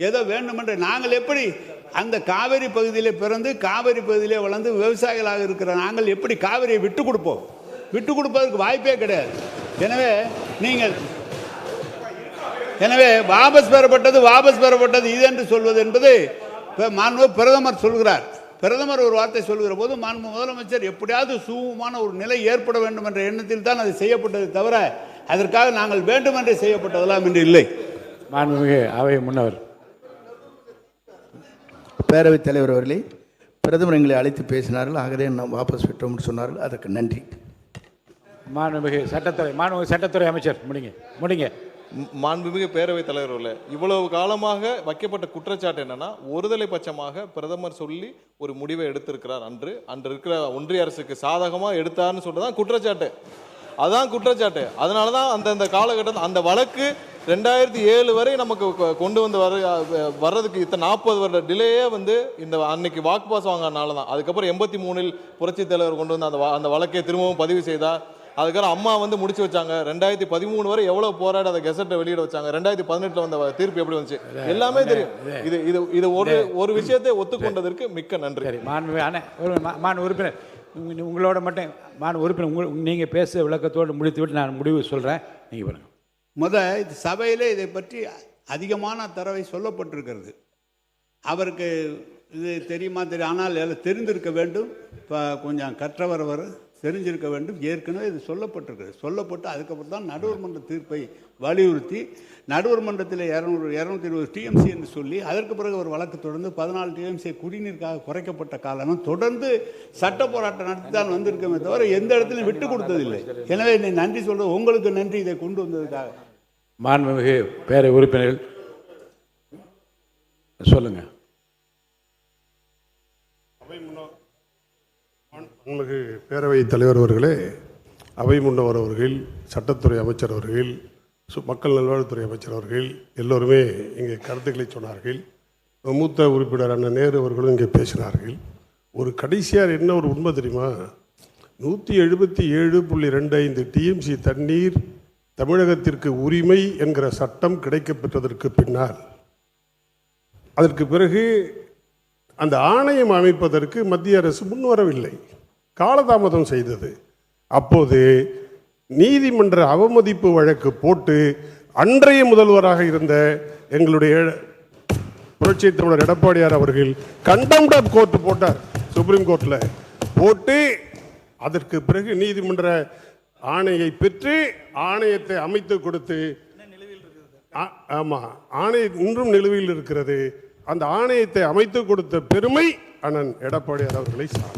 ஏதோ வேண்டுமென்று நாங்கள் எப்படி அந்த காவிரி பகுதியிலே பிறந்து காவிரி பகுதியிலே வளர்ந்து விவசாயிகளாக இருக்கிற நாங்கள் எப்படி காவிரியை விட்டு கொடுப்போம்? விட்டு கொடுப்பதற்கு வாய்ப்பே கிடையாது. எனவே வாபஸ் பெறப்பட்டது இது என்று சொல்வது என்பது மாண்பு பிரதமர் சொல்கிறார். பிரதமர் ஒரு வார்த்தை சொல்கிற போது மாண்பு முதலமைச்சர் எப்படியாவது சுமூகமான ஒரு நிலை ஏற்பட வேண்டும் என்ற எண்ணத்தில் தான் அது செய்யப்பட்டது தவிர அதற்காக நாங்கள் வேண்டுமென்றே செய்யப்பட்டதெல்லாம் என்று இல்லை. மாண்புமிகு அவை முன்னவர் பேரவைத் தலைவர் அவர்களே, பிரதமர் எங்களை அழைத்து பேசினார்கள், ஆகவே நாம் வாபஸ் பெற்றோம் என்று சொன்னார்கள், அதற்கு நன்றி. மாண்புமிகு சட்டத்துறை அமைச்சர் முடிங்க. மாண்புமிகு பேரவைத் தலைவர்களே, இவ்வளவு காலமாக வைக்கப்பட்ட குற்றச்சாட்டு என்னன்னா, ஒருதலை பட்சமாக பிரதமர் சொல்லி ஒரு முடிவை எடுத்திருக்கிறார். அன்று இருக்கிற ஒன்றிய அரசுக்கு சாதகமாக எடுத்தார்னு சொல்றதான் குற்றச்சாட்டு. அதான் குற்றச்சாட்டு. அதனால தான் அந்த காலகட்டத்தில் அந்த வழக்கு 2007 வரை நமக்கு கொண்டு வந்து வர்றதுக்கு இத்தனை 40 வருட டிலேயே இந்த அன்னைக்கு வாக்கு பாஸ் வாங்கினால தான். அதுக்கப்புறம் 83 புரட்சித் தலைவர் கொண்டு வந்து அந்த வழக்கை திரும்பவும் பதிவு செய்தார். அதுக்கப்புறம் அம்மா முடிச்சு வச்சாங்க. 2013 வரை எவ்வளவு போராடி அந்த கெசட்டை வெளியிட வச்சாங்க. 2018 வந்த தீர்ப்பு எப்படி வந்துச்சு எல்லாமே தெரியும். இது ஒரு விஷயத்தை ஒத்துக்கொண்டதற்கு மிக்க நன்றி. மாண்பு உறுப்பினர், உங்களோட மட்டும் உறுப்பினர் நீங்க பேச விளக்கத்தோடு முடித்துவிட்டு நான் முடிவு சொல்றேன். நீங்க பாருங்க. சபையிலே இதை பற்றி அதிகமான தரவை சொல்லப்பட்டிருக்கிறது. அவருக்கு இது தெரியுமா தெரியும், ஆனால் தெரிந்திருக்க வேண்டும். இப்போ கொஞ்சம் கற்றவர் தெரிஞ்சிருக்க வேண்டும். ஏற்கனவே இது சொல்லப்பட்டு அதுக்கப்புறம் தான் நடுவர் மன்ற தீர்ப்பை வலியுறுத்தி நடுவர் மன்றத்தில் 220 டிஎம்சி என்று சொல்லி அதற்கு பிறகு ஒரு வழக்கு தொடர்ந்து 14 டிஎம்சி குடிநீருக்காக குறைக்கப்பட்ட காலம் தொடர்ந்து சட்ட போராட்டம் நடத்தி தான் வந்திருக்கமே தவிர எந்த இடத்துலையும் விட்டு கொடுத்ததில்லை. எனவே நன்றி சொல்றது உங்களுக்கு நன்றி, இதை கொண்டு வந்ததுக்காக. மாண்புமிகு பேரவை உறுப்பினர்கள் சொல்லுங்க. மாண்புமிகு பேரவைத் தலைவர் அவர்களே, அவை முன்னவர் அவர்கள், சட்டத்துறை அமைச்சர் அவர்கள், மக்கள் நல்வாழ்வுத்துறை அமைச்சர் அவர்கள் எல்லோருமே இங்கே கருத்துக்களை சொன்னார்கள். மூத்த உறுப்பினர் அண்ணன் நேரு அவர்களும் இங்கே பேசினார்கள். ஒரு கடைசியார் என்ன ஒரு உண்மை தெரியுமா? 177.25 டிஎம்சி தண்ணீர் தமிழகத்திற்கு உரிமை என்கிற சட்டம் கிடைக்கப்பெற்றதற்கு பின்னால் அதற்கு பிறகு அந்த ஆணையம் அமைப்பதற்கு மத்திய அரசு முன்வரவில்லை, காலதாமதம் செய்தது. அப்போது நீதிமன்ற அவமதிப்பு வழக்கு போட்டு அன்றைய முதல்வராக இருந்த எங்களுடைய புரட்சி தமிழர் எடப்பாடியார் அவர்கள் கண்டெம்ட் ஆஃப் கோர்ட் போட்டார், சுப்ரீம் கோர்ட்டில் போட்டு அதற்கு பிறகு நீதிமன்ற ஆணையை பெற்று ஆணையத்தை அமைத்து கொடுத்து, ஆமாம் ஆணையம் இன்றும் நிலுவையில் இருக்கிறது. அந்த ஆணையத்தை அமைத்து கொடுத்த பெருமை அண்ணன் எடப்பாடியார் அவர்களை சார்.